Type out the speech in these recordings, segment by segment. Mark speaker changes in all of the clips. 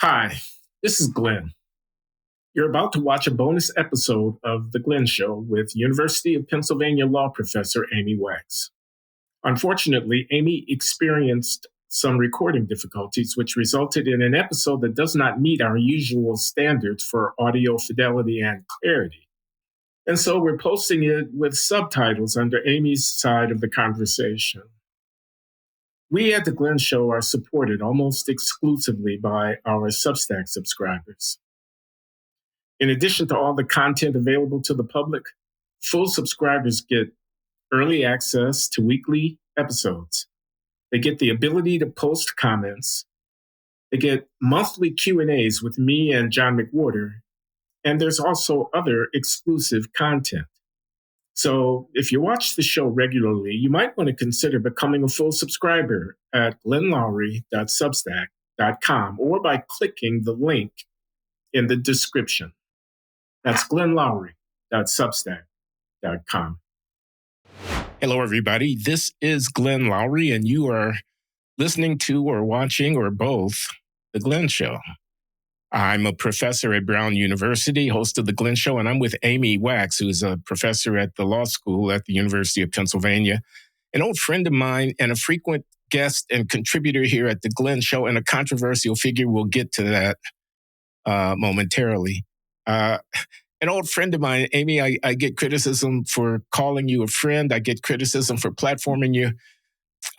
Speaker 1: Hi, this is Glenn. You're about to watch a bonus episode of The Glenn Show with University of Pennsylvania law professor Amy Wax. Unfortunately, Amy experienced some recording difficulties, which resulted in an episode that does not meet our usual standards for audio fidelity and clarity. And so we're posting it with subtitles under Amy's side of the conversation. We at The Glenn Show are supported almost exclusively by our Substack subscribers. In addition to all the content available to the public, full subscribers get early access to weekly episodes. They get the ability to post comments. They get monthly Q&As with me and John McWhorter. And there's also other exclusive content. So if you watch the show regularly, you might want to consider becoming a full subscriber at glennloury.substack.com or by clicking the link in the description. That's glennloury.substack.com. Hello, everybody. This is Glenn Loury, and you are listening to or watching or both The Glenn Show. I'm a professor at Brown University, host of The Glenn Show, and I'm with Amy Wax, who's a professor at the law school at the University of Pennsylvania, an old friend of mine and a frequent guest and contributor here at The Glenn Show, and a controversial figure. We'll get to that momentarily. An old friend of mine, Amy, I get criticism for calling you a friend. I get criticism for platforming you.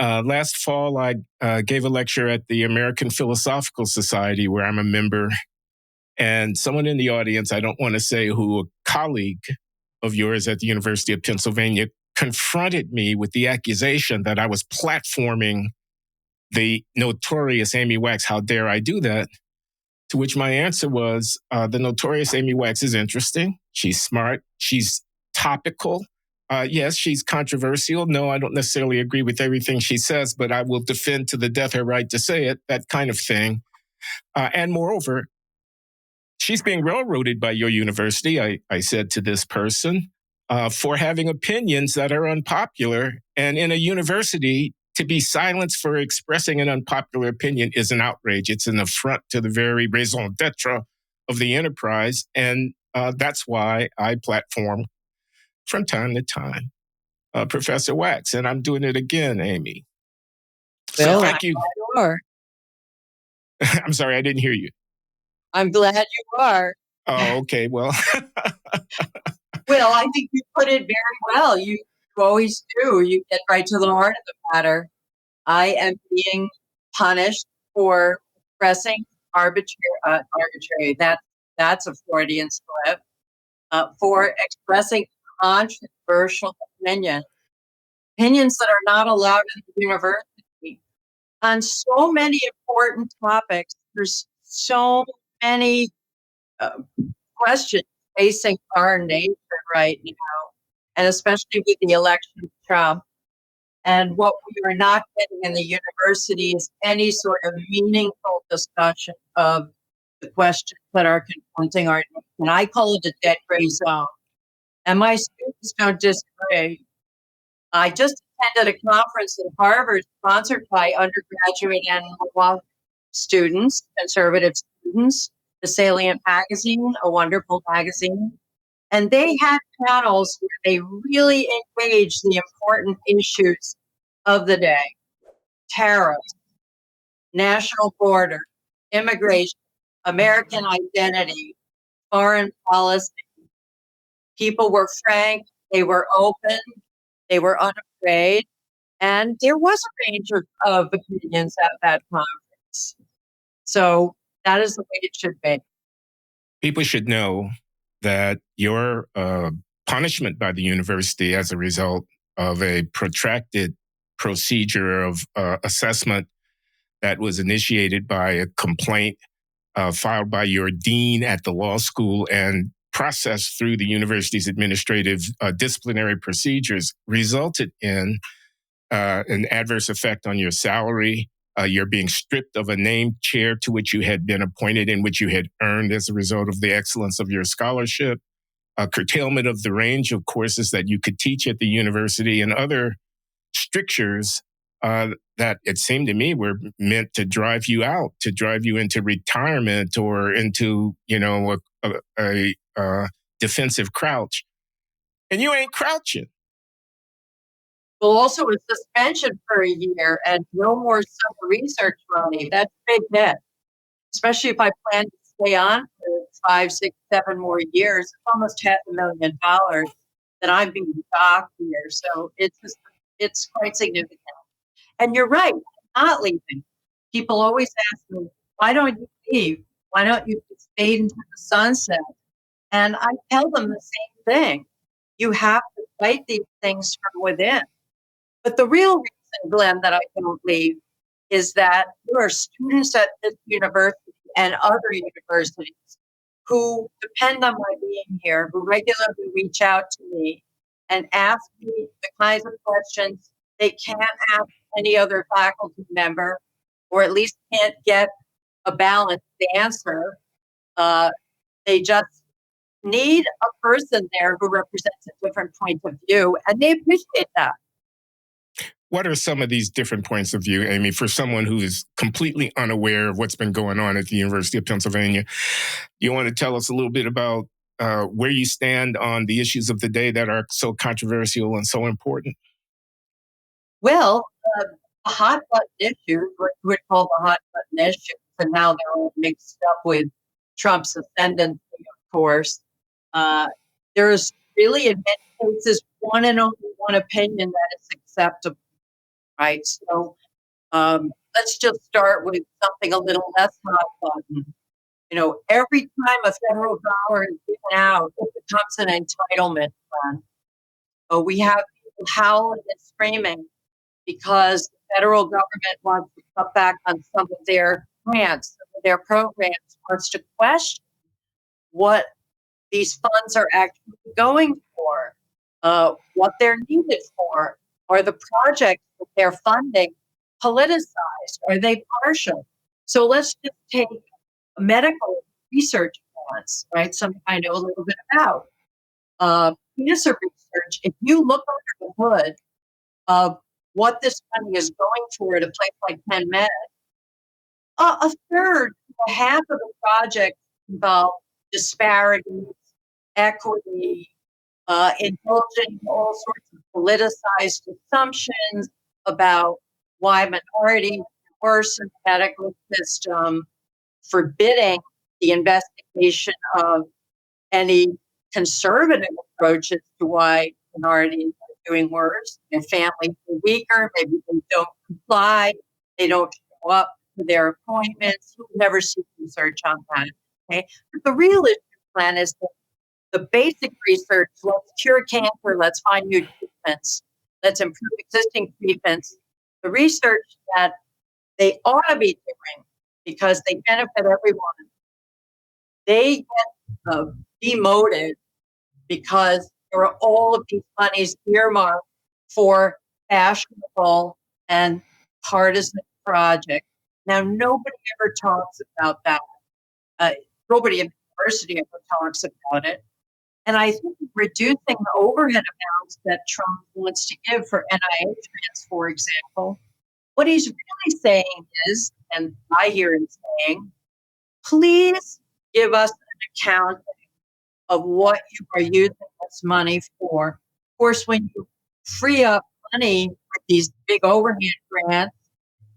Speaker 1: Last fall, I gave a lecture at the American Philosophical Society, where I'm a member. And someone in the audience, I don't want to say who, a colleague of yours at the University of Pennsylvania, confronted me with the accusation that I was platforming the notorious Amy Wax. How dare I do that? To which my answer was, the notorious Amy Wax is interesting. She's smart. She's topical. Yes, she's controversial. No, I don't necessarily agree with everything she says, but I will defend to the death her right to say it, that kind of thing. And moreover, she's being railroaded by your university, I said to this person, for having opinions that are unpopular. And in a university, to be silenced for expressing an unpopular opinion is an outrage. It's an affront to the very raison d'etre of the enterprise. And that's why I platform from time to time Professor Wax. And I'm doing it again, Amy.
Speaker 2: Well,
Speaker 1: so thank you.
Speaker 2: You are.
Speaker 1: I'm sorry, I didn't hear you.
Speaker 2: I'm glad you are.
Speaker 1: Oh, okay. Well,
Speaker 2: well, I think you put it very well. You always do. You get right to the heart of the matter. I am being punished for expressing arbitrary. That's a Freudian slip. For expressing controversial opinions that are not allowed in the university on so many important topics. There's so many questions facing our nation right now, and especially with the election of Trump. And what we are not getting in the university is any sort of meaningful discussion of the questions that are confronting our nation. I call it a dead gray zone. And my students don't disagree. I just attended a conference in Harvard sponsored by undergraduate and law students, conservative students, the Salient magazine, a wonderful magazine. And they had panels where they really engaged the important issues of the day: tariffs, national border, immigration, American identity, foreign policy. People were frank, they were open, they were unafraid, and there was a range of opinions at that conference. So that is the way it should be.
Speaker 1: People should know that your punishment by the university as a result of a protracted procedure of assessment that was initiated by a complaint filed by your dean at the law school and processed through the university's administrative disciplinary procedures resulted in an adverse effect on your salary. You're being stripped of a named chair to which you had been appointed, in which you had earned as a result of the excellence of your scholarship, a curtailment of the range of courses that you could teach at the university, and other strictures that it seemed to me were meant to drive you out, to drive you into retirement or into, a defensive crouch. And you ain't crouching.
Speaker 2: Well, also a suspension for a year and no more summer research money. That's a big hit, especially if I plan to stay on for 5, 6, 7 more years. It's almost $500,000 that I'm being docked here. So it's quite significant. And you're right, I'm not leaving. People always ask me, why don't you leave? Why don't you just fade into the sunset? And I tell them the same thing. You have to fight these things from within. But the real reason, Glenn, that I don't leave is that there are students at this university and other universities who depend on my being here, who regularly reach out to me and ask me the kinds of questions they can't ask any other faculty member, or at least can't get a balanced answer. They just need a person there who represents a different point of view, and they appreciate that.
Speaker 1: What are some of these different points of view, Amy, for someone who is completely unaware of what's been going on at the University of Pennsylvania? You want to tell us a little bit about where you stand on the issues of the day that are so controversial and so important?
Speaker 2: Well, the hot button issues, what we would call the hot button issues, and now they're all mixed up with Trump's ascendancy, of course. There's really, in many cases, one and only one opinion that is acceptable, right? So let's just start with something a little less hot button. Every time a federal dollar is given out, it becomes an entitlement fund. We have people howling and screaming because the federal government wants to cut back on some of their grants, some of their programs, wants to question what these funds are actually going for, what they're needed for. Are the projects that they're funding politicized? Are they partial? So let's just take medical research grants, right? Something I know a little bit about. Cancer research, if you look under the hood of what this money is going for at a place like Penn, a third to half of the projects involve disparities, equity, indulging in all sorts of politicized assumptions about why minorities are worse in the medical system, forbidding the investigation of any conservative approaches to why minorities are doing worse. Their families are weaker, maybe they don't comply, they don't show up for their appointments. You'll never see research on that. Okay, but the real issue, Glenn, is that the basic research, let's cure cancer, let's find new treatments, let's improve existing treatments. The research that they ought to be doing because they benefit everyone, they get demoted because there are all of these monies earmarked for fashionable and partisan projects. Now, nobody ever talks about that. Nobody in the university ever talks about it. And I think reducing the overhead amounts that Trump wants to give for NIH grants, for example, what he's really saying is, and I hear him saying, please give us an account of what you are using this money for. Of course, when you free up money with these big overhead grants,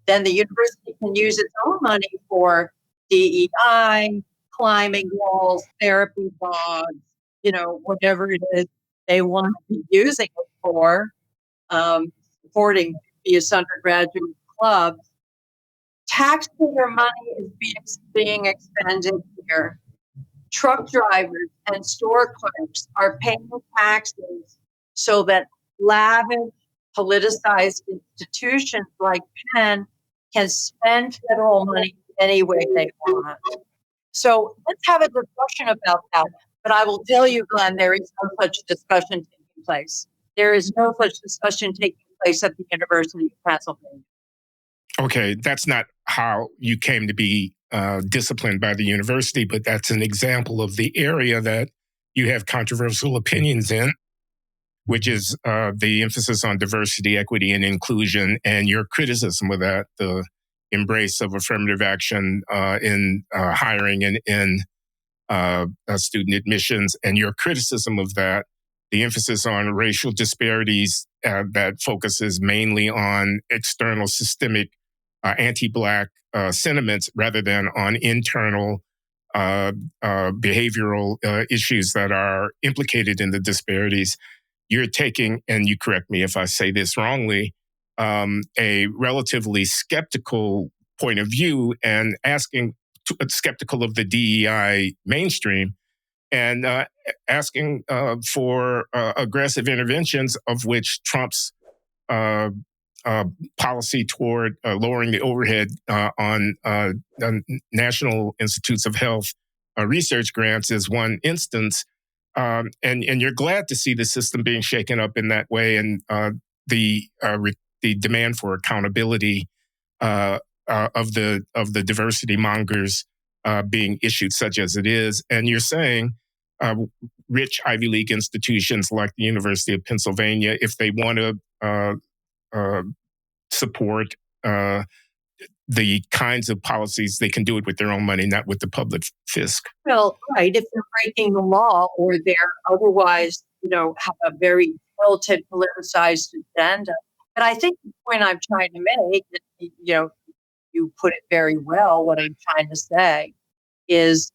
Speaker 2: then the university can use its own money for DEI, climbing walls, therapy dogs, whatever it is they want to be using it for, supporting these undergraduate clubs. Taxpayer money is being expended here. Truck drivers and store clerks are paying taxes so that lavish, politicized institutions like Penn can spend federal money any way they want. So let's have a discussion about that. But I will tell you, Glenn, there is no such discussion taking place. There is no such discussion taking place at the University of Pennsylvania.
Speaker 1: Okay, that's not how you came to be disciplined by the university, but that's an example of the area that you have controversial opinions in. which is the emphasis on diversity, equity, and inclusion, and your criticism of that, the embrace of affirmative action in hiring and in student admissions, and your criticism of that, the emphasis on racial disparities that focuses mainly on external systemic anti-Black sentiments rather than on internal behavioral issues that are implicated in the disparities. You're taking, and you correct me if I say this wrongly, a relatively skeptical point of view and skeptical of the DEI mainstream and asking for aggressive interventions, of which Trump's policy toward lowering the overhead on National Institutes of Health research grants is one instance. And you're glad to see the system being shaken up in that way, and the demand for accountability of the diversity mongers being issued such as it is. And you're saying rich Ivy League institutions like the University of Pennsylvania, if they want to support the kinds of policies, they can do it with their own money, not with the public fisc.
Speaker 2: Well, right. If they're breaking the law or they're otherwise, have a very tilted, politicized agenda. But I think the point I'm trying to make, you put it very well. What I'm trying to say is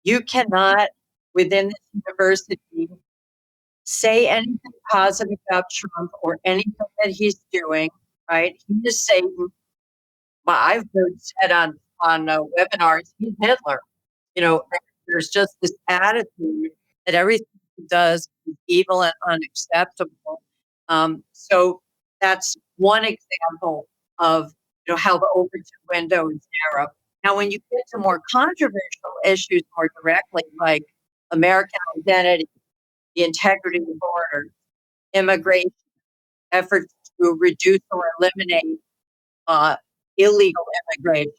Speaker 2: you cannot, within this university, say anything positive about Trump or anything that he's doing, right? He is Satan. I've heard said on webinars, he's Hitler. There's just this attitude that everything he does is evil and unacceptable. So that's one example of how the Overton window is narrow. Now, when you get to more controversial issues more directly, like American identity, the integrity of the border, immigration, efforts to reduce or eliminate illegal immigration,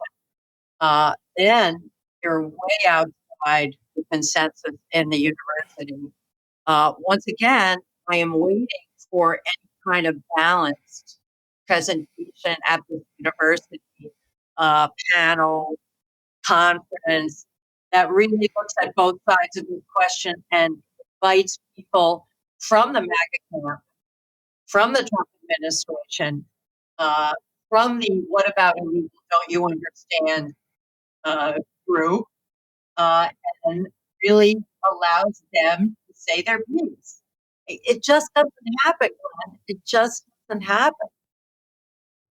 Speaker 2: then you're way outside the consensus in the university. Once again, I am waiting for any kind of balanced presentation at the university, panel, conference, that really looks at both sides of the question and invites people from the MAGA camp, from the Trump administration, from the "what about illegal, don't you understand" group, and really allows them to say their piece. It just doesn't happen, Glenn. It just doesn't happen.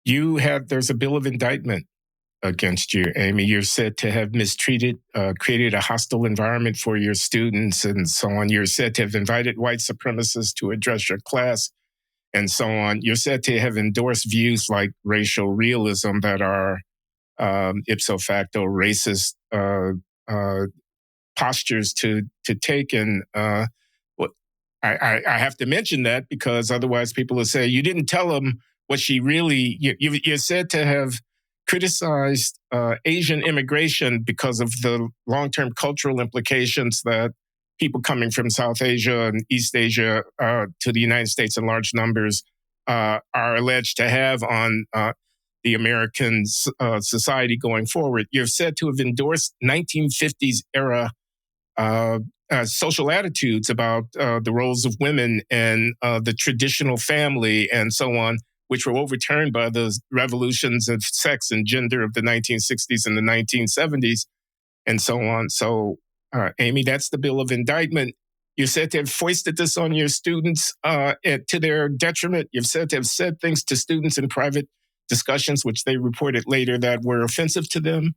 Speaker 1: There's a bill of indictment against you, Amy. You're said to have mistreated, created a hostile environment for your students and so on. You're said to have invited white supremacists to address your class and so on. You're said to have endorsed views like racial realism that are ipso facto racist postures to take. And I have to mention that because otherwise people will say, you didn't tell them what she really, you're said to have criticized Asian immigration because of the long-term cultural implications that people coming from South Asia and East Asia to the United States in large numbers are alleged to have on the American society going forward. You're said to have endorsed 1950s era social attitudes about the roles of women and the traditional family and so on, which were overturned by the revolutions of sex and gender of the 1960s and the 1970s and so on. So, Amy, that's the bill of indictment. You're said to have foisted this on your students to their detriment. You've said to have said things to students in private discussions, which they reported later that were offensive to them.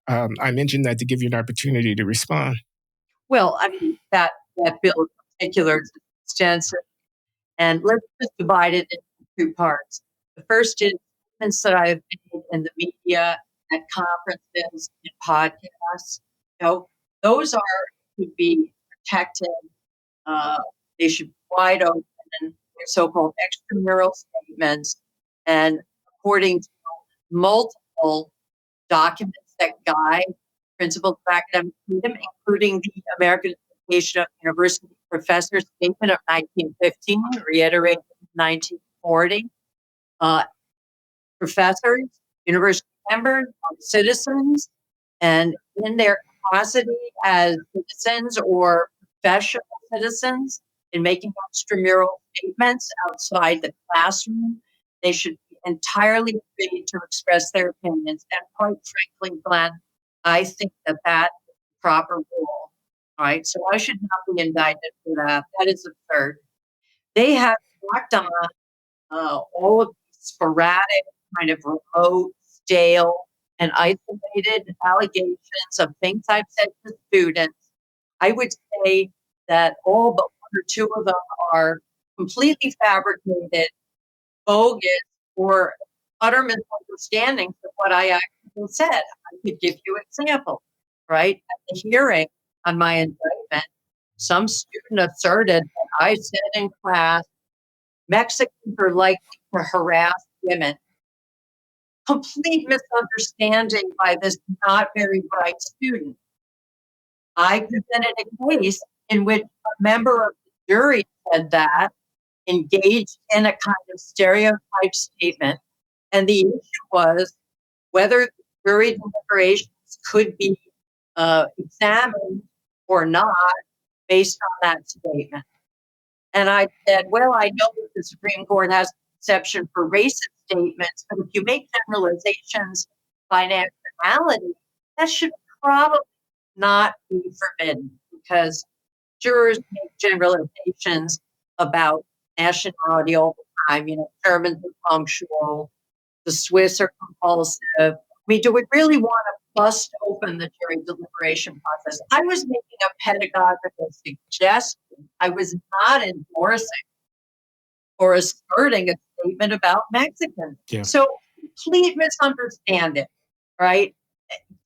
Speaker 1: I mentioned that to give you an opportunity to respond.
Speaker 2: Well, I mean, that bill in particular is extensive. And let's just divide it into two parts. The first is statements that I've made in the media, at conferences, and podcasts. Those should be protected. They should be wide open. They're so-called extramural statements. And according to multiple documents that guide principles of academic freedom, including the American Association of University professor's statement of 1915, reiterated in 1940. Professors, university members, citizens, and in their capacity as citizens or professional citizens in making extramural statements outside the classroom, they should be entirely free to express their opinions. And quite frankly, Glenn, I think that that is the proper rule. All right, so I should not be indicted for that. That is absurd. They have act on all of these sporadic, kind of remote, stale, and isolated allegations of things I've said to students. I would say that all but one or two of them are completely fabricated, bogus, or utter misunderstandings of what I actually said. I could give you examples, right? At the hearing on my indictment, some student asserted that I said in class, Mexicans are likely to harass women. Complete misunderstanding by this not very bright student. I presented a case in which a member of the jury said that, engaged in a kind of stereotype statement, and the issue was whether the jury deliberations could be examined or not based on that statement. And I said, well, I know that the Supreme Court has an exception for racist statements, but if you make generalizations by nationality, that should probably not be forbidden because jurors make generalizations about nationality all the time. You know, Germans are punctual, the Swiss are compulsive. I mean, do we really want to bust open the jury deliberation process? I was making a pedagogical suggestion. I was not endorsing or asserting a statement about Mexicans.
Speaker 1: Yeah.
Speaker 2: So complete misunderstanding, right?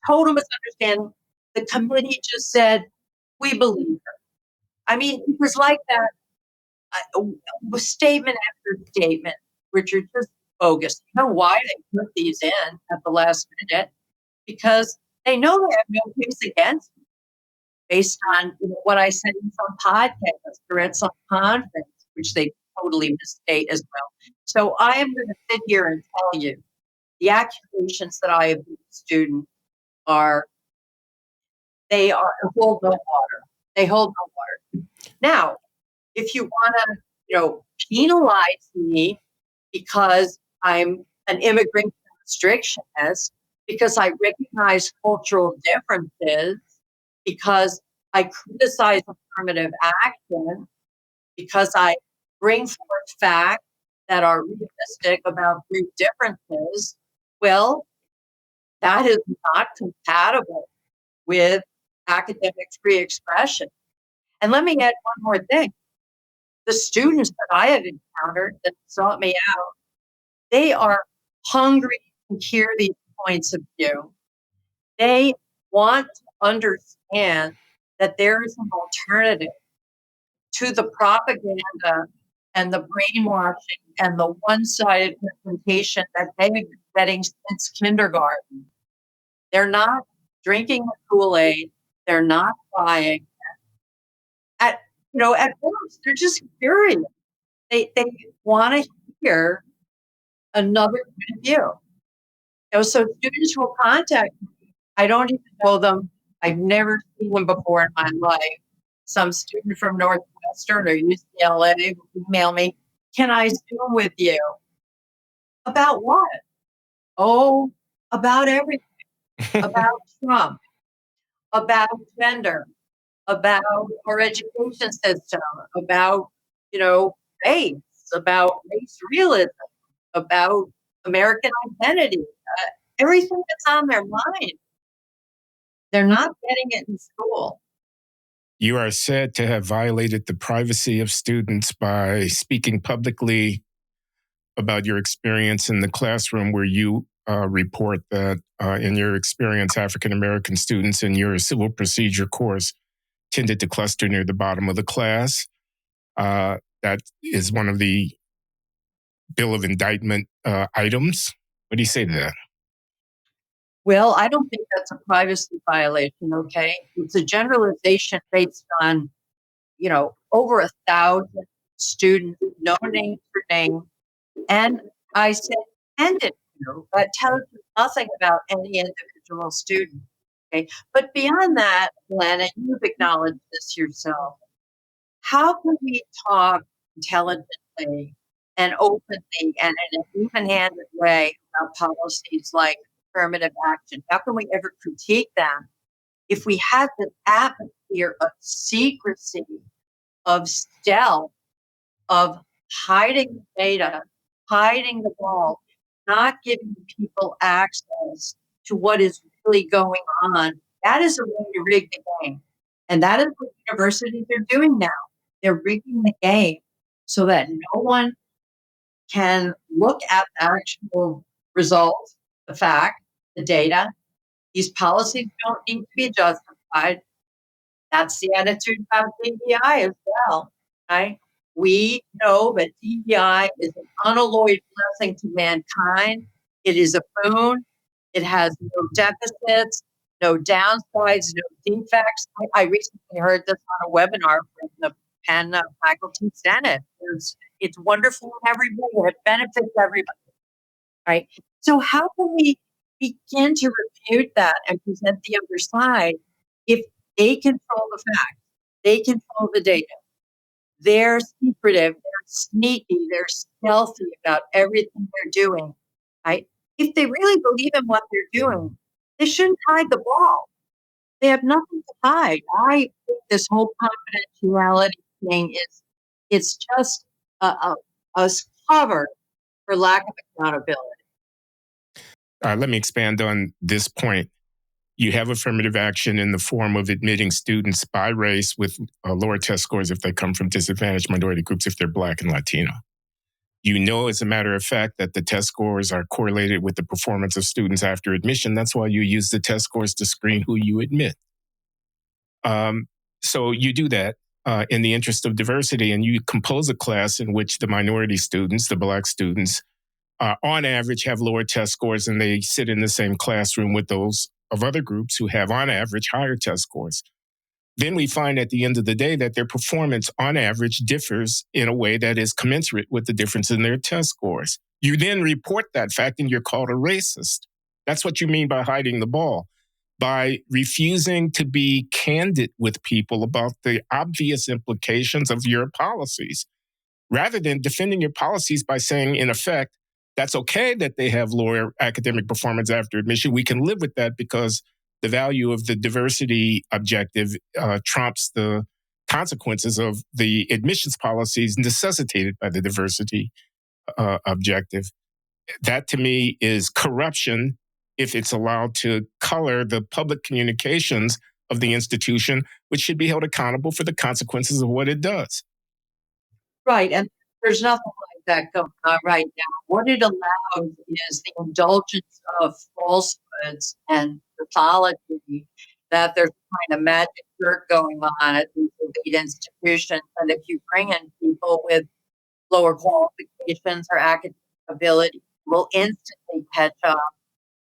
Speaker 2: Total misunderstanding. The committee just said, we believe her. I mean, it was like that statement after statement, which are just bogus. You know why they put these in at the last minute? Because they know they have no case against me based on what I said in some podcast or at some conference, which they totally misstate as well. So I am going to sit here and tell you the accusations that I have used students they hold no water. They hold no water. Now, if you want to, penalize me because I'm an immigration restrictionist, because I recognize cultural differences, because I criticize affirmative action, because I bring forth facts that are realistic about group differences, well, that is not compatible with academic free expression. And let me add one more thing. The students that I have encountered that sought me out, they are hungry to hear these points of view. They want to understand that there is an alternative to the propaganda and the brainwashing and the one-sided presentation that they've been getting since kindergarten. They're not drinking the Kool-Aid. They're not buying. At first, they're just curious. They want to hear another point of view. So students will contact me. I don't even know them. I've never seen them before in my life. Some student from Northwestern or UCLA will email me, can I Zoom with you? About what? Oh, about everything. About Trump, about gender, about our education system, about, race, about race realism, about American identity, everything that's on their mind. They're not getting it in school.
Speaker 1: You are said to have violated the privacy of students by speaking publicly about your experience in the classroom, where you report that in your experience, African American students in your civil procedure course tended to cluster near the bottom of the class. That is one of the bill of indictment items. What do you say to that?
Speaker 2: Well, I don't think that's a privacy violation, okay? It's a generalization based on, over 1,000 students, no name for name. And I said, hand it to, but tells you nothing about any individual student. Okay. But beyond that, Glenna, you've acknowledged this yourself. How can we talk intelligently and openly and in an even-handed way about policies like affirmative action? How can we ever critique them if we have this atmosphere of secrecy, of stealth, of hiding the data, hiding the ball, not giving people access to what is really going on? That is a way to rig the game. And that is what universities are doing now. They're rigging the game so that no one can look at the actual results, the fact, the data. These policies don't need to be justified. That's the attitude about DEI as well, right? We know that DEI is an unalloyed blessing to mankind. It is a boon. It has no deficits, no downsides, no defects. I recently heard this on a webinar from the Penn Faculty Senate. It's wonderful in every way. It benefits everybody, right? So how can we begin to refute that and present the other side if they control the facts, they control the data, they're secretive, they're sneaky, they're stealthy about everything they're doing, right? If they really believe in what they're doing, they shouldn't hide the ball. They have nothing to hide. I think this whole confidentiality thing it's just a cover for lack of accountability.
Speaker 1: Let me expand on this point. You have affirmative action in the form of admitting students by race with lower test scores if they come from disadvantaged minority groups, if they're Black and Latino. You know, as a matter of fact, that the test scores are correlated with the performance of students after admission. That's why you use the test scores to screen who you admit. So you do that in the interest of diversity, and you compose a class in which the minority students, the Black students, on average have lower test scores, and they sit in the same classroom with those of other groups who have, on average, higher test scores. Then we find at the end of the day that their performance, on average, differs in a way that is commensurate with the difference in their test scores. You then report that fact, and you're called a racist. That's what you mean by hiding the ball, by refusing to be candid with people about the obvious implications of your policies, rather than defending your policies by saying, in effect, that's okay that they have lower academic performance after admission. We can live with that because the value of the diversity objective trumps the consequences of the admissions policies necessitated by the diversity objective. That, to me, is corruption if it's allowed to color the public communications of the institution, which should be held accountable for the consequences of what it does.
Speaker 2: Right. And there's nothing like that going on right now. What it allows is the indulgence of falsehoods and pathology, that there's kind of magic trick going on at these elite institutions. And if you bring in people with lower qualifications or academic ability, will instantly catch up.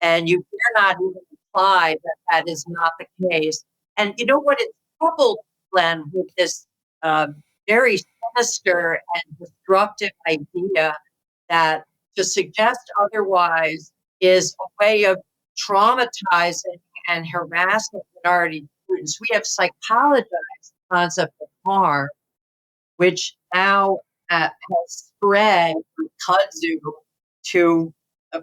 Speaker 2: And you dare not even imply that that is not the case. And you know what? It's troubled, Glenn, with this very sinister and destructive idea that to suggest otherwise is a way of traumatizing and harassing minority students. We have psychologized the concept of harm, which now has spread from kudzu to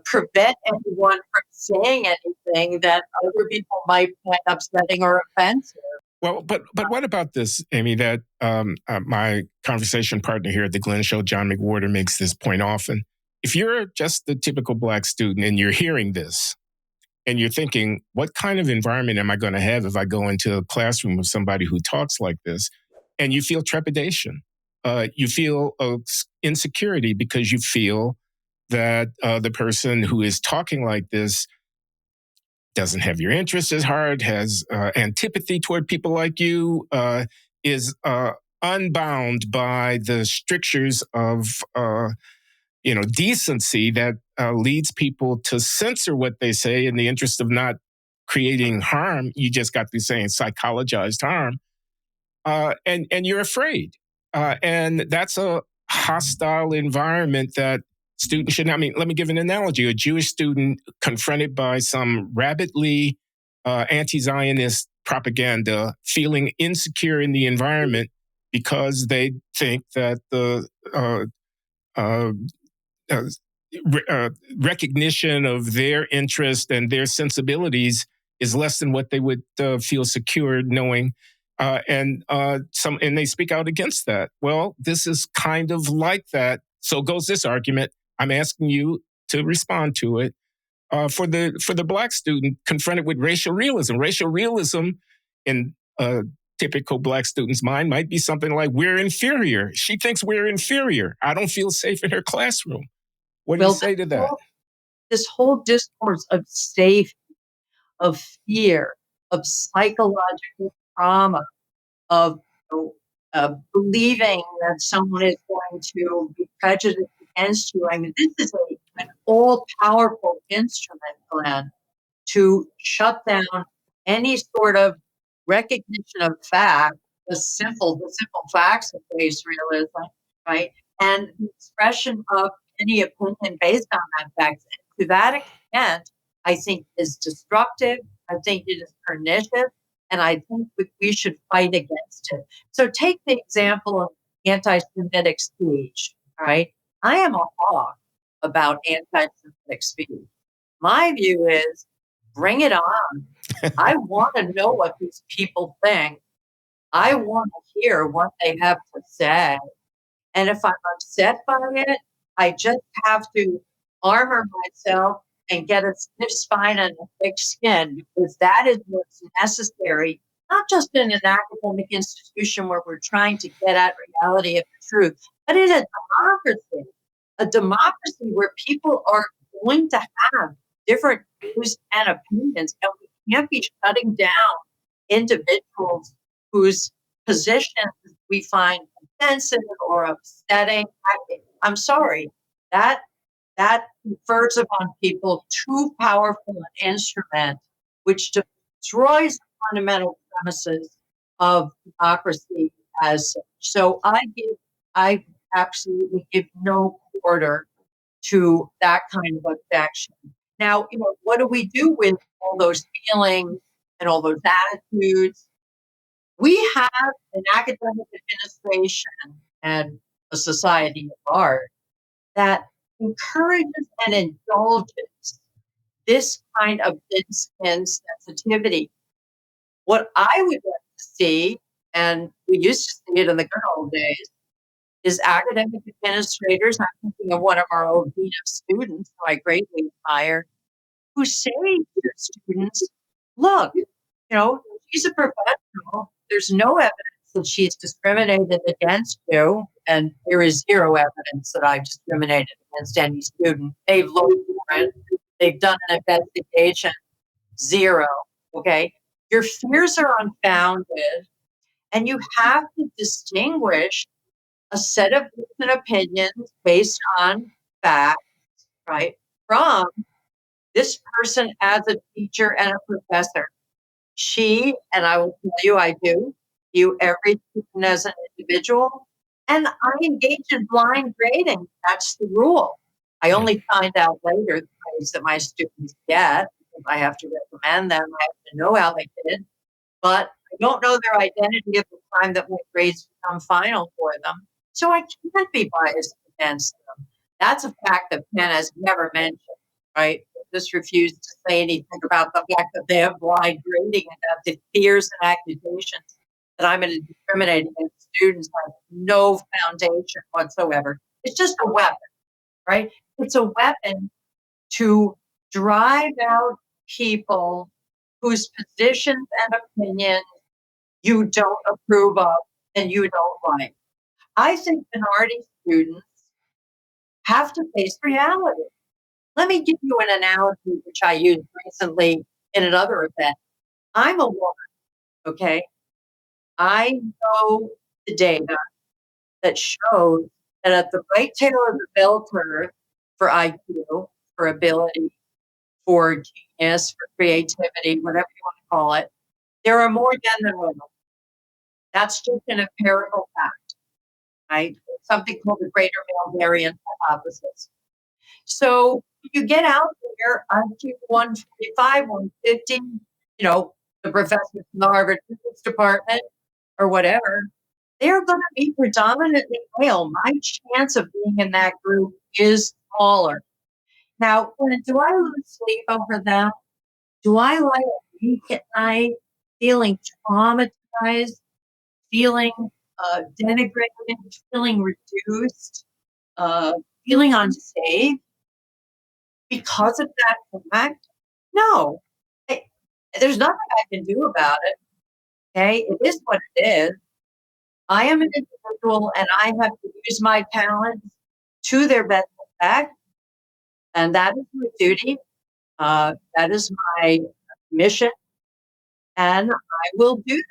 Speaker 2: prevent anyone from saying anything that other people might find upsetting or offensive.
Speaker 1: Well, but what about this, Amy, that my conversation partner here at the Glenn Show, John McWhorter, makes this point often. If you're just the typical Black student and you're hearing this and you're thinking, what kind of environment am I going to have if I go into a classroom with somebody who talks like this? And you feel trepidation. You feel insecurity because you feel that the person who is talking like this doesn't have your interests at heart, has antipathy toward people like you, is unbound by the strictures of decency that leads people to censor what they say in the interest of not creating harm. You just got to be saying psychologized harm, and you're afraid. And that's a hostile environment that students should not. I mean, let me give an analogy. A Jewish student confronted by some rabidly anti-Zionist propaganda, feeling insecure in the environment because they think that the uh, uh, recognition of their interest and their sensibilities is less than what they would feel secure knowing. And they speak out against that. Well, this is kind of like that. So goes this argument. I'm asking you to respond to it. For the Black student confronted with racial realism. Racial realism in a typical Black student's mind might be something like, we're inferior. She thinks we're inferior. I don't feel safe in her classroom. What do you say to that?
Speaker 2: This whole discourse of safety, of fear, of psychological trauma, of believing that someone is going to be prejudiced against you. I mean, this is an all-powerful instrument, Glenn, to shut down any sort of recognition of fact, the simple facts of race realism, right? And the expression of any opinion based on that fact. And to that extent, I think is destructive. I think it is pernicious. And I think we should fight against it. So take the example of anti-Semitic speech, right? I am a hawk about anti-Semitic speech. My view is bring it on. I want to know what these people think. I want to hear what they have to say. And if I'm upset by it, I just have to armor myself and get a stiff spine and a thick skin, because that is what's necessary, not just in an academic institution where we're trying to get at reality of the truth, but in a democracy where people are going to have different views and opinions, and we can't be shutting down individuals whose positions we find offensive or upsetting. I'm sorry, that confers upon people too powerful an instrument, which destroys the fundamental premises of democracy as such. So I absolutely give no quarter to that kind of objection. Now, what do we do with all those feelings and all those attitudes? We have an academic administration and a society at large that encourages and indulges this kind of thin-skin sensitivity. What I would like to see, and we used to see it in the good old days, is academic administrators. I'm thinking of one of our old dean of students, who I greatly admire, who say to their students, look, she's a professional. There's no evidence that she's discriminated against you. And there is zero evidence that I've discriminated against any student. They've looked for it. They've done an investigation. Zero. Okay. Your fears are unfounded. And you have to distinguish a set of different opinions based on facts, right, from this person as a teacher and a professor. She, and I will tell you, I do view every student as an individual, and I engage in blind grading. That's the rule. I only find out later the grades that my students get, because I have to recommend them. I have to know how they did, but I don't know their identity at the time that my grades become final for them. So I can't be biased against them. That's a fact that Penn has never mentioned, right? Just refused to say anything about the fact that they have blind grading and that the fears and accusations that I'm going to discriminate against students have no foundation whatsoever. It's just a weapon, right? It's a weapon to drive out people whose positions and opinions you don't approve of and you don't like. I think minority students have to face reality. Let me give you an analogy which I used recently in another event. I'm a woman, okay? I know the data that shows that at the right tail of the bell curve for IQ, for ability, for genius, for creativity, whatever you want to call it, there are more men than women. That's just an empirical fact. right? Something called the greater male variance hypothesis. So you get out there, IQ 145, 150, the professors in the Harvard physics department or whatever, they're going to be predominantly male. My chance of being in that group is smaller. Now, do I lose sleep over them? Do I lie awake at night feeling traumatized, feeling denigrated, feeling reduced, feeling unsafe because of that fact? No. Hey, there's nothing I can do about it. Okay, it is what it is. I am an individual and I have to use my talents to their best effect. And that is my duty. That is my mission. And I will do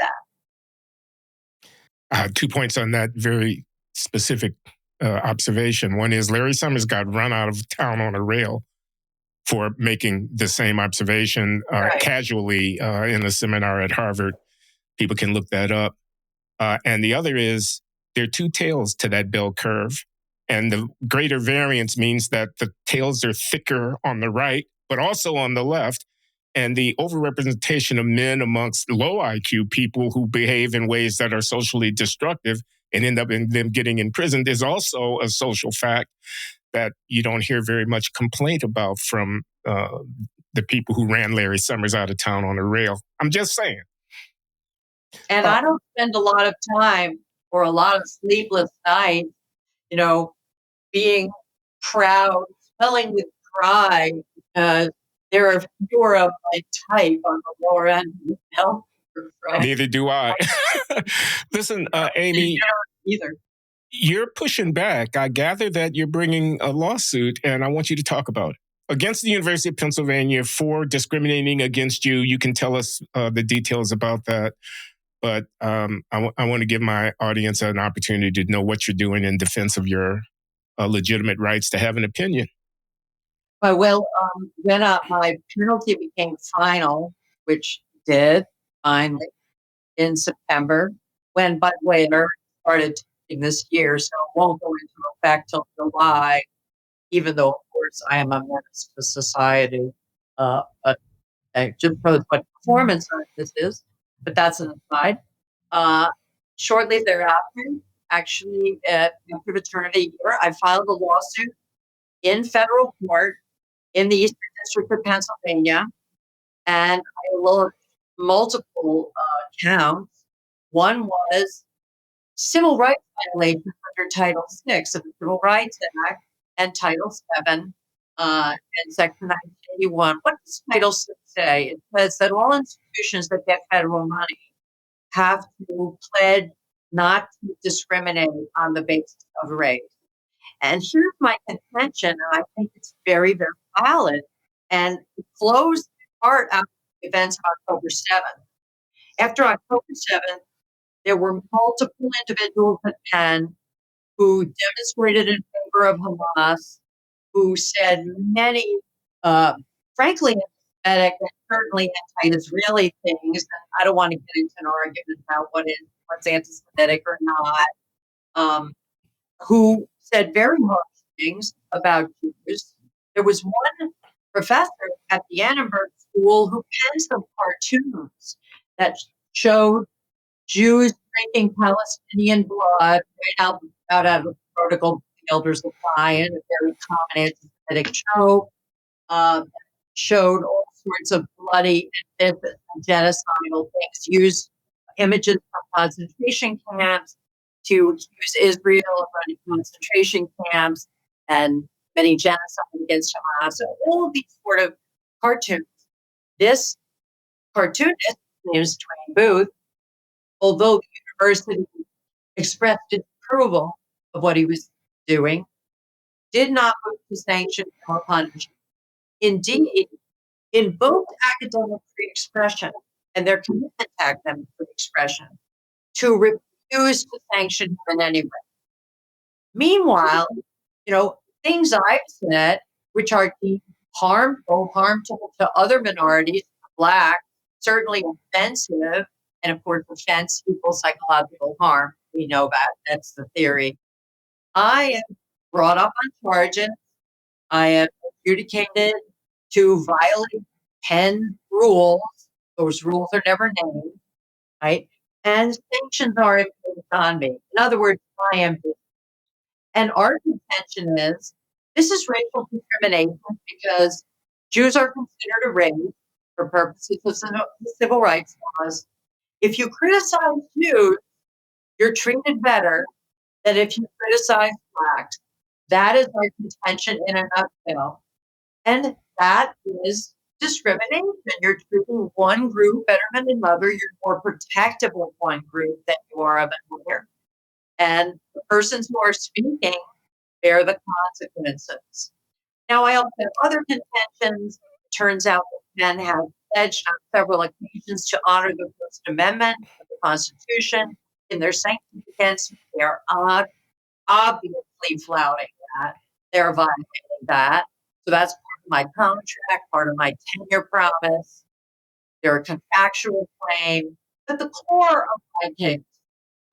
Speaker 2: that.
Speaker 1: 2 points on that very specific observation. One is Larry Summers got run out of town on a rail for making the same observation casually in a seminar at Harvard. People can look that up. And the other is there are two tails to that bell curve. And the greater variance means that the tails are thicker on the right, but also on the left. And the overrepresentation of men amongst low IQ people who behave in ways that are socially destructive and end up in them getting imprisoned is also a social fact that you don't hear very much complaint about from the people who ran Larry Summers out of town on a rail. I'm just saying.
Speaker 2: And I don't spend a lot of time or a lot of sleepless nights, being proud, swelling with pride, because there are fewer of my type on the lower end of the bell curve.
Speaker 1: Neither do I. Listen, Amy.
Speaker 2: Either.
Speaker 1: You're pushing back. I gather that you're bringing a lawsuit, and I want you to talk about it. Against the University of Pennsylvania for discriminating against you. You can tell us the details about that. But I want to give my audience an opportunity to know what you're doing in defense of your legitimate rights to have an opinion.
Speaker 2: Well, when my penalty became final, which did finally in September, when, by the way, it started this year, so it won't go into effect till July, even though, of course, I am a menace to society. But just for what performance this is, but that's an aside. Shortly thereafter, actually, after maternity year, I filed a lawsuit in federal court in the Eastern District of Pennsylvania, and I looked multiple counts. One was civil rights violations under Title VI of the Civil Rights Act and Title VII and Section 1981. What does Title VI say? It says that all institutions that get federal money have to pledge not to discriminate on the basis of race. And here's my contention, and I think it's very, very valid, and it flows part out of the events of October 7th. After October 7th, there were multiple individuals at Penn who demonstrated in favor of Hamas, who said many, frankly, anti-Semitic and certainly anti-Israeli things. And I don't want to get into an argument about what's anti-Semitic or not. Who said very harsh things about Jews. There was one professor at the Annenberg School who penned some cartoons that showed Jews drinking Palestinian blood right out of the Protocol Elders of Zion, a very common anti-Semitic trope, showed all sorts of bloody and genocidal things, used images from concentration camps to accuse Israel of running concentration camps and many genocide against Hamas. So all of these sort of cartoons. This cartoonist, his name is Twain Booth, although the university expressed its approval of what he was doing, did not move to sanction or punish. Indeed, invoked academic free expression and their commitment to academic free expression to refuse to sanction him in any way. Meanwhile, things I've said, which are harmful to other minorities, Black, certainly offensive, and of course, offense equals psychological harm. We know that. That's the theory. I am brought up on charges. I am adjudicated to violate Penn rules. Those rules are never named, right? And sanctions are imposed on me. In other words, I am. And our contention is this is racial discrimination because Jews are considered a race for purposes of the civil rights laws. If you criticize Jews, you're treated better than if you criticize Blacks. That is our contention in a nutshell. And that is discrimination. You're treating one group better than another. You're more protective of one group than you are of another. And the persons who are speaking bear the consequences. Now, I also have other contentions. It turns out that men have pledged on several occasions to honor the First Amendment of the Constitution in their sanctions against me. They are obviously flouting that. They're violating that. So that's part of my contract, part of my tenure promise. They're a contractual claim. But the core of my case,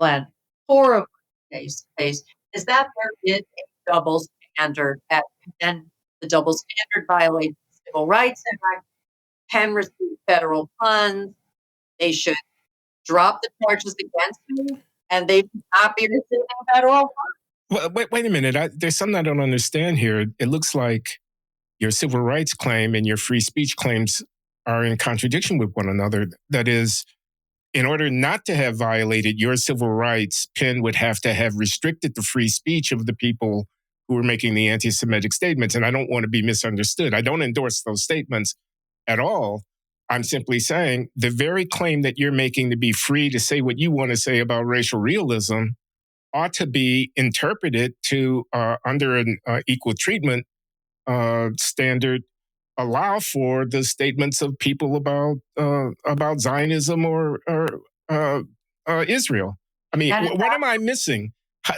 Speaker 2: Glenn, core of my case is that there is a double standard at Penn. The double standard violates the Civil Rights Act. Penn received federal funds. They should drop the charges against me, and they should not be receiving federal funds.
Speaker 1: Well, wait a minute. There's something I don't understand here. It looks like your civil rights claim and your free speech claims are in contradiction with one another. That is, in order not to have violated your civil rights, Penn would have to have restricted the free speech of the people who were making the anti-Semitic statements. And I don't want to be misunderstood. I don't endorse those statements at all. I'm simply saying the very claim that you're making to be free to say what you want to say about racial realism ought to be interpreted to, under an equal treatment standard, allow for the statements of people about Zionism or Israel. I mean, what am I missing?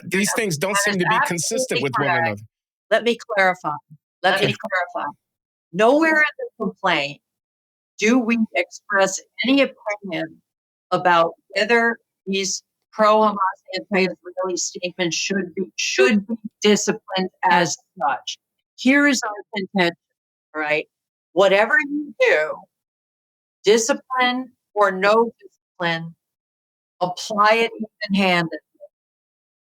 Speaker 1: These things don't seem to be consistent with one another.
Speaker 2: Let me clarify. Nowhere in the complaint do we express any opinion about whether these pro-Hamas, anti-Israeli statements should be disciplined as such. Here is our contention, right? Whatever you do, discipline or no discipline, apply it even-handedly.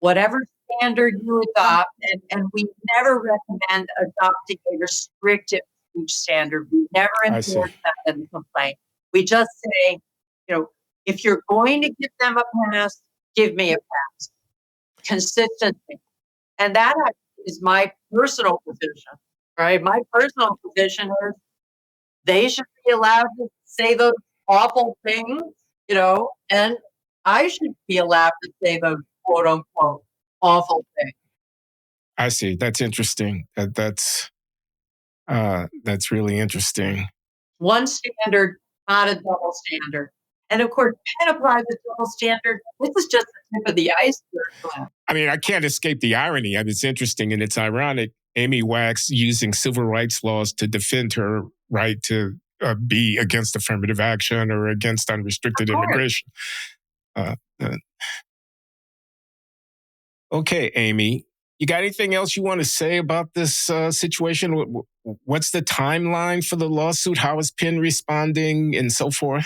Speaker 2: Whatever standard you adopt, and we never recommend adopting a restrictive speech standard. We never endorse that in the complaint. We just say, if you're going to give them a pass, give me a pass consistently. And that is my personal position, right? My personal position is they should be allowed to say those awful things, and I should be allowed to say those quote unquote awful things.
Speaker 1: I see. That's interesting. That's really interesting.
Speaker 2: One standard, not a double standard. And of course, Penn applies a double standard. This is just the tip of the iceberg.
Speaker 1: I mean, I can't escape the irony. I mean, it's interesting and it's ironic. Amy Wax using civil rights laws to defend her right to be against affirmative action or against unrestricted immigration. Okay, Amy, you got anything else you want to say about this situation? What's the timeline for the lawsuit? How is Penn responding and so forth?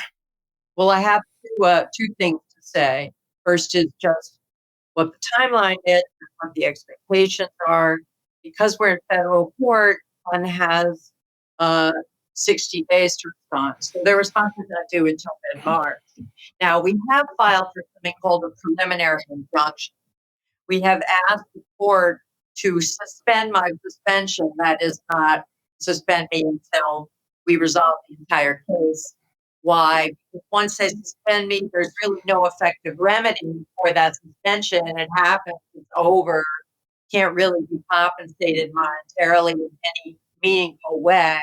Speaker 2: Well, I have two things to say. First is just what the timeline is, what the expectations are. Because we're in federal court, one has 60 days to respond. So their response is not due until mid-March. Now, we have filed for something called a preliminary injunction. We have asked the court to suspend my suspension. That is not suspend me until we resolve the entire case. Why? Because once they suspend me, there's really no effective remedy for that suspension. And it happens, it's over. Can't really be compensated monetarily in any meaningful way.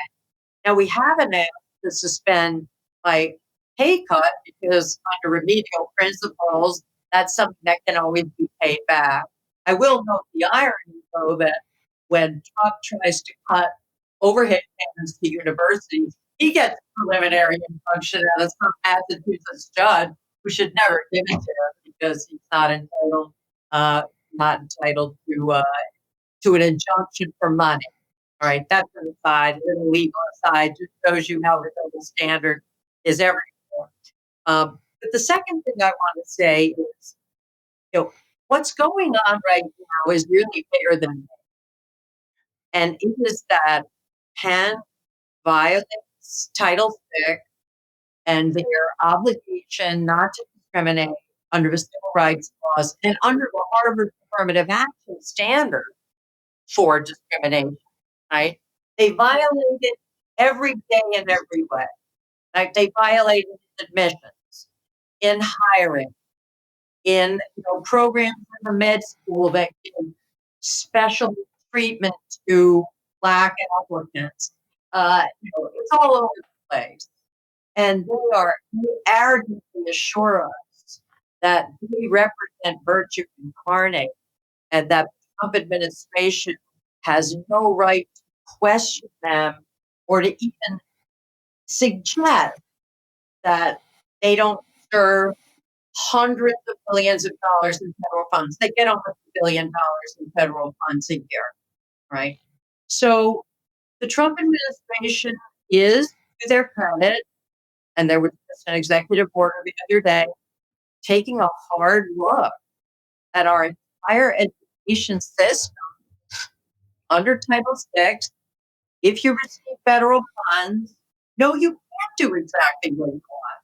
Speaker 2: Now, we haven't asked to suspend my pay cut because under remedial principles, that's something that can always be paid back. I will note the irony, though, that when Trump tries to cut overhead payments to universities, he gets preliminary injunction out of some Massachusetts judge who should never give it to him because he's not entitled to not entitled to an injunction for money. All right, that's an aside, a little legal aside, just shows you how the double standard is everywhere. But the second thing I want to say is, what's going on right now is really bigger than me. And it is that Penn violates Title VI and their obligation not to discriminate under the civil rights laws and under the Harvard affirmative action standard for discrimination, right? They violate it every day in every way. Like they violate it in admissions, in hiring, in programs in the med school that give special treatment to Black applicants. It's all over the place. And they arrogantly assure us that we represent virtue incarnate and that the Trump administration has no right to question them or to even suggest that they don't deserve hundreds of billions of dollars in federal funds. They get almost $1 billion in federal funds a year, right? So the Trump administration is, to their credit, and there was just an executive order the other day, taking a hard look at our entire education system under Title VI. If you receive federal funds, no, you can't do exactly what you want.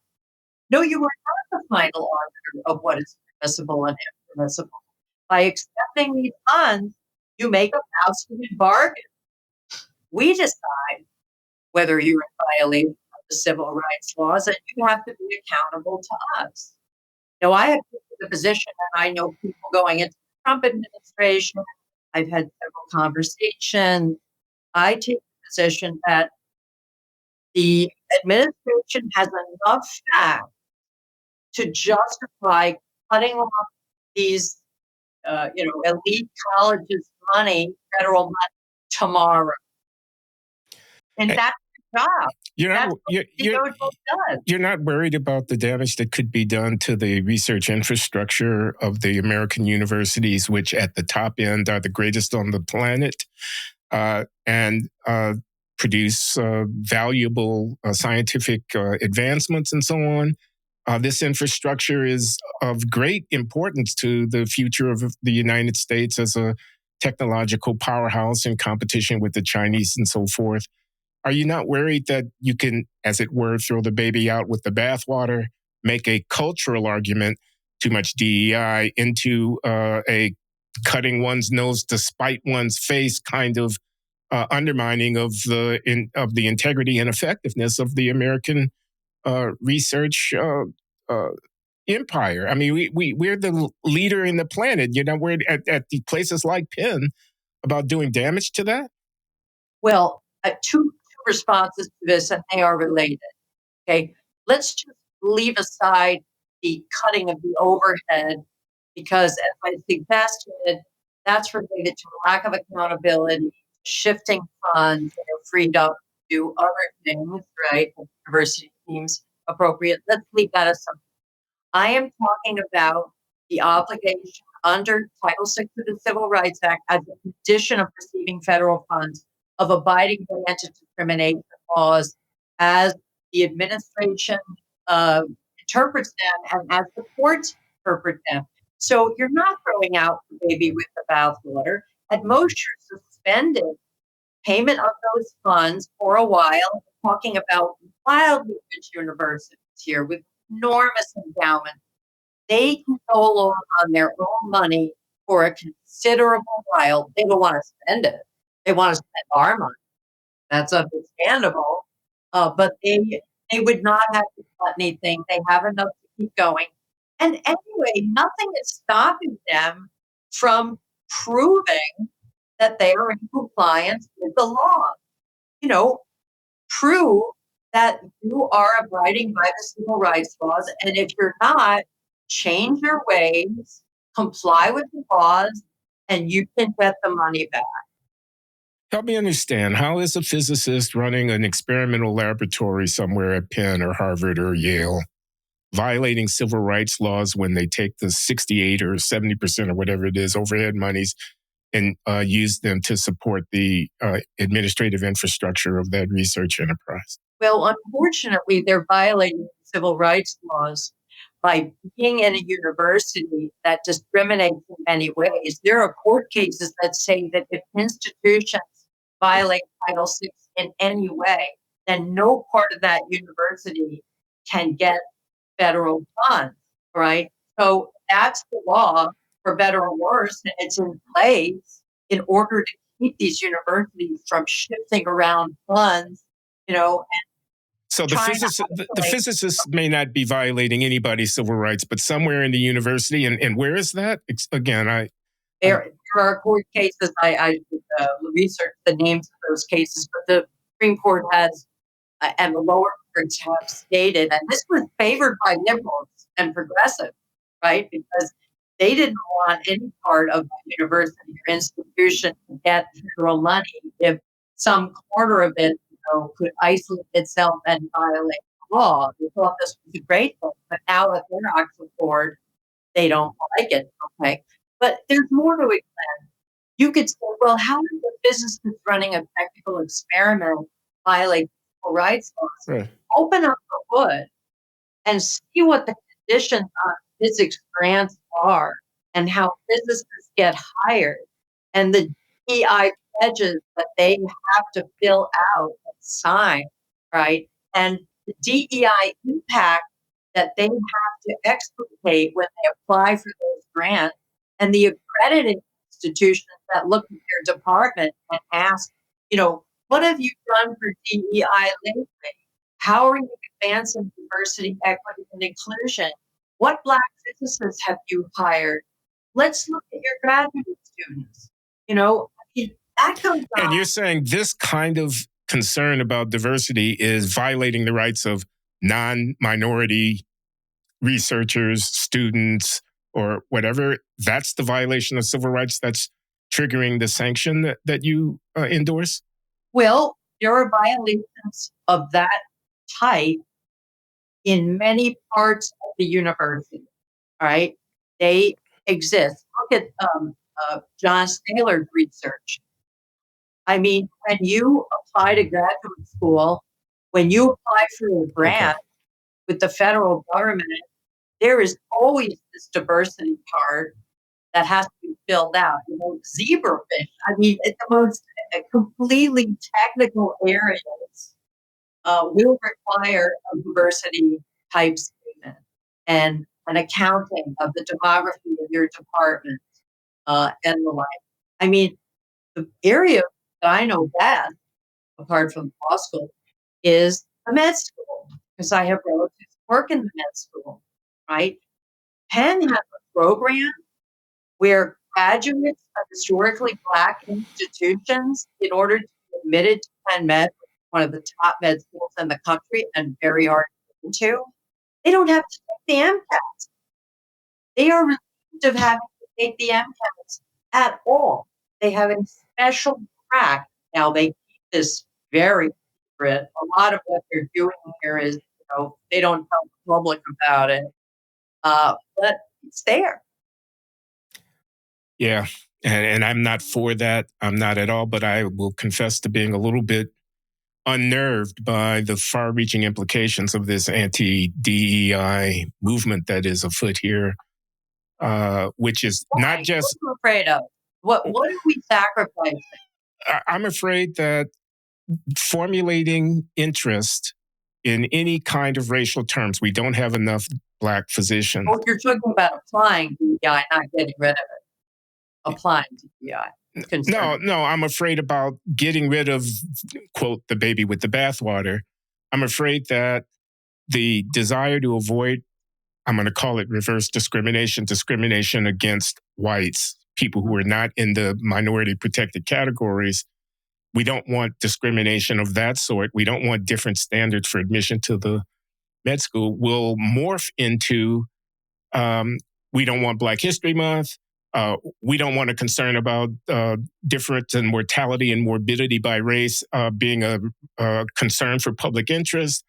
Speaker 2: No, you are not the final arbiter of what is permissible and impermissible. By accepting these funds, you make a faustic bargain. We decide whether you're in violation of the civil rights laws, and you have to be accountable to us. Now, I have taken the position, and I know people going into the Trump administration. I've had several conversations. I take the position that the administration has enough facts to justify cutting off these, elite colleges' money, federal money, tomorrow. And that's the job.
Speaker 1: You're not worried about the damage that could be done to the research infrastructure of the American universities, which at the top end are the greatest on the planet, and produce valuable scientific advancements and so on. This infrastructure is of great importance to the future of the United States as a technological powerhouse in competition with the Chinese and so forth. Are you not worried that you can, as it were, throw the baby out with the bathwater, make a cultural argument, too much DEI, into a cutting one's nose to spite one's face kind of undermining of the integrity and effectiveness of the American research empire? I mean, we're the leader in the planet. We're at the places like Penn about doing damage to that.
Speaker 2: Well, two responses to this, and they are related. Okay, let's just leave aside the cutting of the overhead, because as I suggested, that's related to a lack of accountability, shifting funds that are freed up to do other things, right? The university seems appropriate. Let's leave that aside. I am talking about the obligation under Title VI of the Civil Rights Act as a condition of receiving federal funds of abiding by anti-discrimination laws as the administration interprets them and as the courts interpret them. So you're not throwing out the baby with the bathwater. At most, you're suspended payment of those funds for a while. We're talking about wildly rich universities here with enormous endowment. They can go along on their own money for a considerable while. They don't want to spend it. They want to spend our money. That's understandable. But they would not have to cut anything. They have enough to keep going. And anyway, nothing is stopping them from proving that they are in compliance with the law. Prove that you are abiding by the civil rights laws. And if you're not, change your ways, comply with the laws, and you can get the money back.
Speaker 1: Help me understand, how is a physicist running an experimental laboratory somewhere at Penn or Harvard or Yale violating civil rights laws when they take the 68 or 70% or whatever it is overhead monies and use them to support the administrative infrastructure of that research enterprise?
Speaker 2: Well, unfortunately, they're violating civil rights laws by being in a university that discriminates in many ways. There are court cases that say that if institutions violate Title VI in any way, then no part of that university can get federal funds, right? So that's the law, for better or worse, and it's in place in order to keep these universities from shifting around funds, you know.
Speaker 1: So the physicists may not be violating anybody's civil rights, but somewhere in the university, and where is that?
Speaker 2: There are court cases. I researched the names of those cases, but the Supreme Court has and the lower courts have stated, and this was favored by liberals and progressives, right? Because they didn't want any part of the university or institution to get federal money if some corner of it, could isolate itself and violate the law. They thought this was a great thing, but now that they're not support, they don't like it. Okay, but there's more to it. You could say, well, how does a physicist running a technical experiment violate civil rights laws?
Speaker 1: Right.
Speaker 2: Open up the hood and see what the conditions on physics grants are and how physicists get hired and the DEI pledges that they have to fill out and sign, right? And the DEI impact that they have to explicate when they apply for those grants, and the accrediting institutions that look at their department and ask, what have you done for DEI lately? How are you advancing diversity, equity, and inclusion? What Black physicists have you hired? Let's look at your graduate students. That comes on.
Speaker 1: And you're saying this kind of concern about diversity is violating the rights of non-minority researchers, students, or whatever. That's the violation of civil rights that's triggering the sanction that you endorse?
Speaker 2: Well, there are violations of that type in many parts of the university, all right? They exist. Look at John Taylor's research. I mean, when you apply to graduate school, when you apply for a grant with the federal government, there is always this diversity part that has to be filled out. Zebrafish. I mean, it's the most completely technical areas will require a diversity type statement and an accounting of the demography of your department and the like. I mean, the area that I know best, apart from law school, is the med school, because I have relatives who work in the med school, right? Penn has a program where graduates of historically Black institutions, in order to be admitted to Penn Med, one of the top med schools in the country and very hard to get into, they don't have to take the MCATs. They are relieved of having to take the MCATs at all. They have a special track. Now, they keep this very secret. A lot of what they're doing here is, they don't tell the public about it, but it's there.
Speaker 1: Yeah, and I'm not for that. I'm not at all, but I will confess to being a little bit unnerved by the far-reaching implications of this anti-DEI movement that is afoot here, which is not just...
Speaker 2: What are you afraid of? What are we sacrificing?
Speaker 1: I'm afraid that formulating interest in any kind of racial terms, we don't have enough Black physicians.
Speaker 2: Oh, you're talking about applying DEI, not getting rid of it. Applying DEI.
Speaker 1: No, I'm afraid about getting rid of, quote, the baby with the bathwater. I'm afraid that the desire to avoid, I'm going to call it reverse discrimination against whites, people who are not in the minority protected categories. We don't want discrimination of that sort. We don't want different standards for admission to the med school. Will morph into, we don't want Black History Month. We don't want a concern about difference in mortality and morbidity by race being a concern for public interest.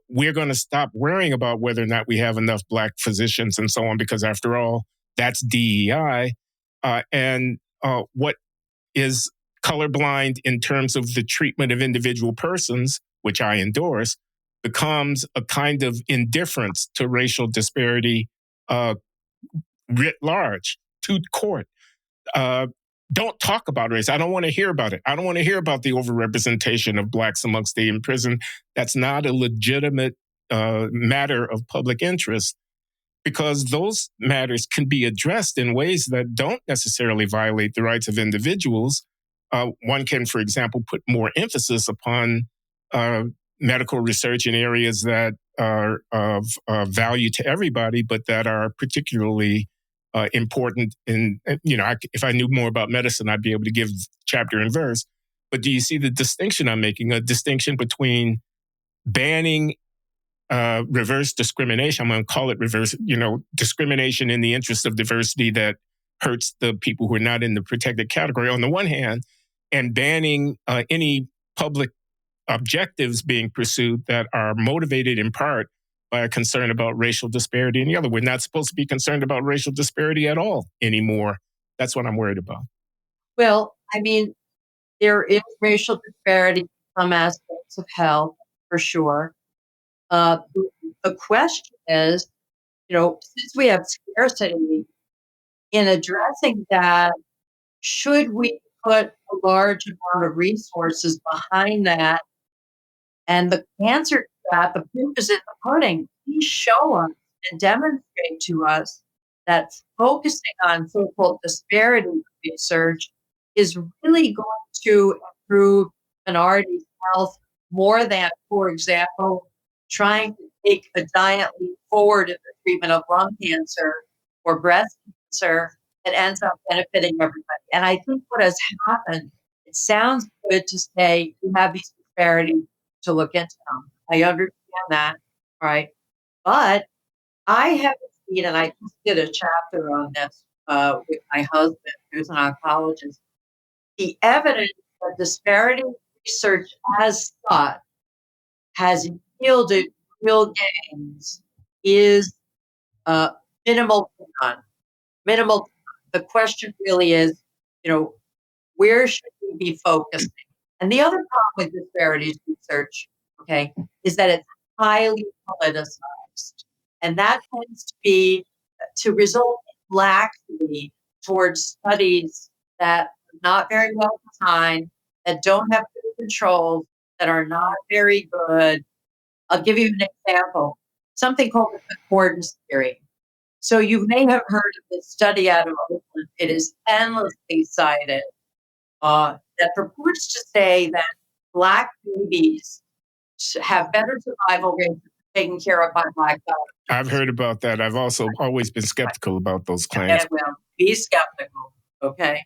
Speaker 1: we're going to stop worrying about whether or not we have enough Black physicians and so on, because after all, that's DEI. And what is colorblind in terms of the treatment of individual persons, which I endorse, becomes a kind of indifference to racial disparity writ large, to court. Don't talk about race. I don't want to hear about it. I don't want to hear about the overrepresentation of Blacks amongst the imprisoned. That's not a legitimate matter of public interest, because those matters can be addressed in ways that don't necessarily violate the rights of individuals. One can, for example, put more emphasis upon medical research in areas that are of value to everybody, but that are particularly important. If I knew more about medicine, I'd be able to give chapter and verse. But do you see the distinction I'm making? A distinction between banning reverse discrimination. I'm going to call it reverse, discrimination in the interest of diversity that hurts the people who are not in the protected category on the one hand, and banning any public objectives being pursued that are motivated in part by a concern about racial disparity in the other. We're not supposed to be concerned about racial disparity at all anymore. That's what I'm worried about.
Speaker 2: Well, I mean, there is racial disparity in some aspects of health, for sure. The question is, since we have scarcity, in addressing that, should we put a large amount of resources behind that? And the answer to that, the proof is in the pudding. Please show us and demonstrate to us that focusing on so-called disparity research is really going to improve minorities' health more than, for example, trying to take a giant leap forward in the treatment of lung cancer or breast cancer that ends up benefiting everybody. And I think what has happened, it sounds good to say you have these disparities to look into them. I understand that, right? But I haven't seen, and I just did a chapter on this with my husband, who's an oncologist. The evidence that disparity research as such has yielded real gains is minimal to none. Minimal to none. The question really is, where should we be focusing? And the other problem with disparities research, okay, is that it's highly politicized. And that tends to result in laxity towards studies that are not very well designed, that don't have good controls, that are not very good. I'll give you an example, something called the concordance theory. So you may have heard of this study out of Oakland. It is endlessly cited. That purports to say that Black babies have better survival rates taken care of by Black doctors.
Speaker 1: I've heard about that. I've also always been skeptical about those claims.
Speaker 2: Well, be skeptical, okay?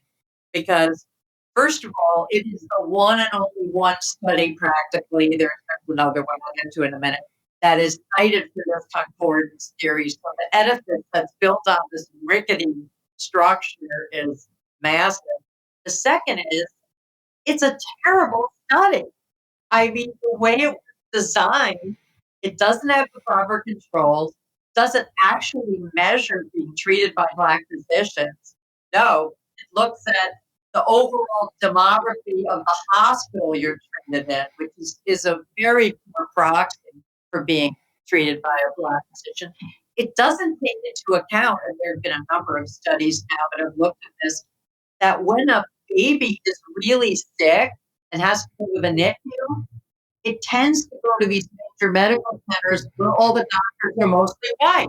Speaker 2: Because first of all, it is the one and only one study practically, there's another one I'll get to in a minute, that is cited for this concordance theory. So the edifice that's built on this rickety structure is massive. The second is, it's a terrible study. I mean, the way it was designed, it doesn't have the proper controls, doesn't actually measure being treated by Black physicians. No, it looks at the overall demography of the hospital you're treated in, which is a very poor proxy for being treated by a Black physician. It doesn't take into account, and there have been a number of studies now that have looked at this, that when a baby is really sick and has to go to the NICU, it tends to go to these major medical centers where all the doctors are mostly white,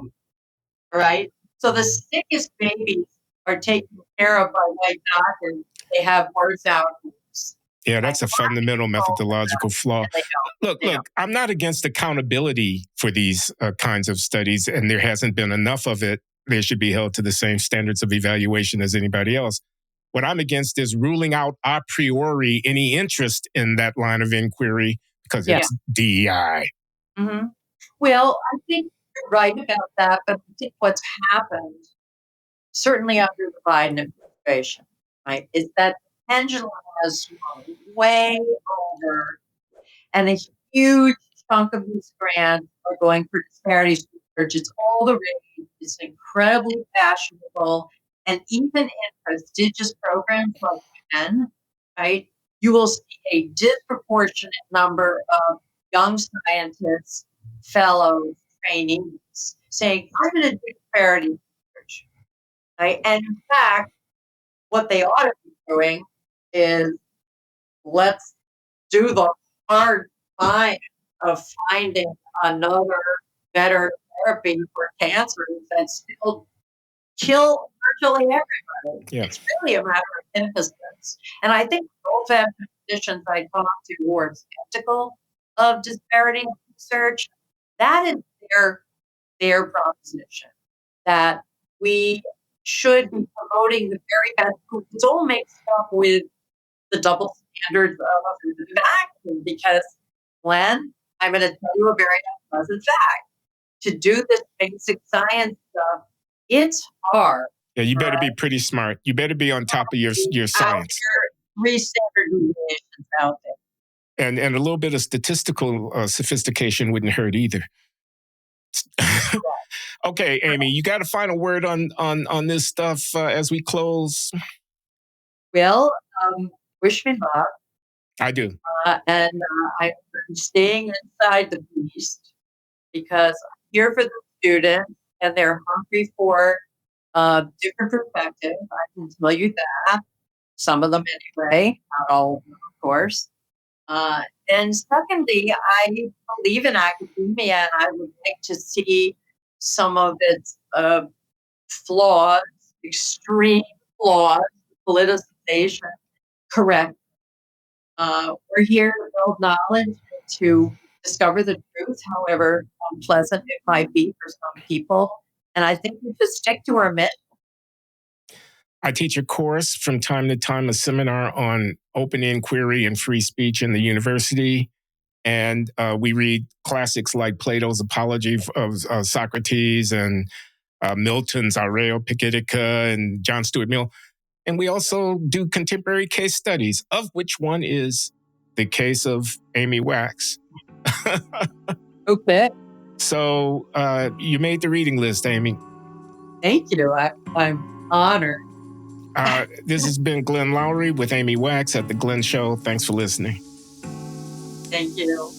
Speaker 2: right? So the sickest babies are taken care of by white doctors. They have worse outcomes.
Speaker 1: Yeah, that's a fundamental methodological flaw. Look, I'm not against accountability for these kinds of studies, and there hasn't been enough of it. They should be held to the same standards of evaluation as anybody else. What I'm against is ruling out a priori any interest in that line of inquiry because it's DEI.
Speaker 2: Mm-hmm. Well, I think you're right about that, but I think what's happened, certainly under the Biden administration, right, is that the pendulum has swung way over, and a huge chunk of these grants are going for disparities research. It's all the rage. It's incredibly fashionable. And even in prestigious programs like Penn, right, you will see a disproportionate number of young scientists, fellows, trainees saying, I'm going to do disparity research. Right? And in fact, what they ought to be doing is let's do the hard find of finding another better therapy for cancer that still kill virtually everybody.
Speaker 1: Yeah.
Speaker 2: It's really a matter of emphasis. And I think both physicians I talked to who are skeptical of disparity research, that is their proposition, that we should be promoting the very best. It's all mixed up with the double standards of the vaccine, because Glenn, I'm going to tell you a very unpleasant fact. To do this basic science stuff, it's hard.
Speaker 1: Yeah, you better be pretty smart. You better be on top of your science.
Speaker 2: Three standard deviations out there.
Speaker 1: And a little bit of statistical sophistication wouldn't hurt either. Okay, Amy, you got a final word on this stuff as we close?
Speaker 2: Well, wish me luck.
Speaker 1: I do.
Speaker 2: And I'm staying inside the beast because I'm here for the students and they're hungry for different perspectives. I can tell you that. Some of them anyway, not all of them, of course. And secondly, I believe in academia and I would like to see some of its flaws, extreme flaws, politicization, correct. We're here to build knowledge, to discover the truth, however unpleasant it might be for some people. And I think we should stick to our mission.
Speaker 1: I teach a course from time to time, a seminar on open inquiry and free speech in the university. And we read classics like Plato's Apology of Socrates and Milton's Areopagitica and John Stuart Mill. And we also do contemporary case studies, of which one is the case of Amy Wax.
Speaker 2: Okay.
Speaker 1: So you made the reading list, Amy.
Speaker 2: Thank you. I'm honored.
Speaker 1: This has been Glenn Loury with Amy Wax at The Glenn Show. Thanks for listening.
Speaker 2: Thank you.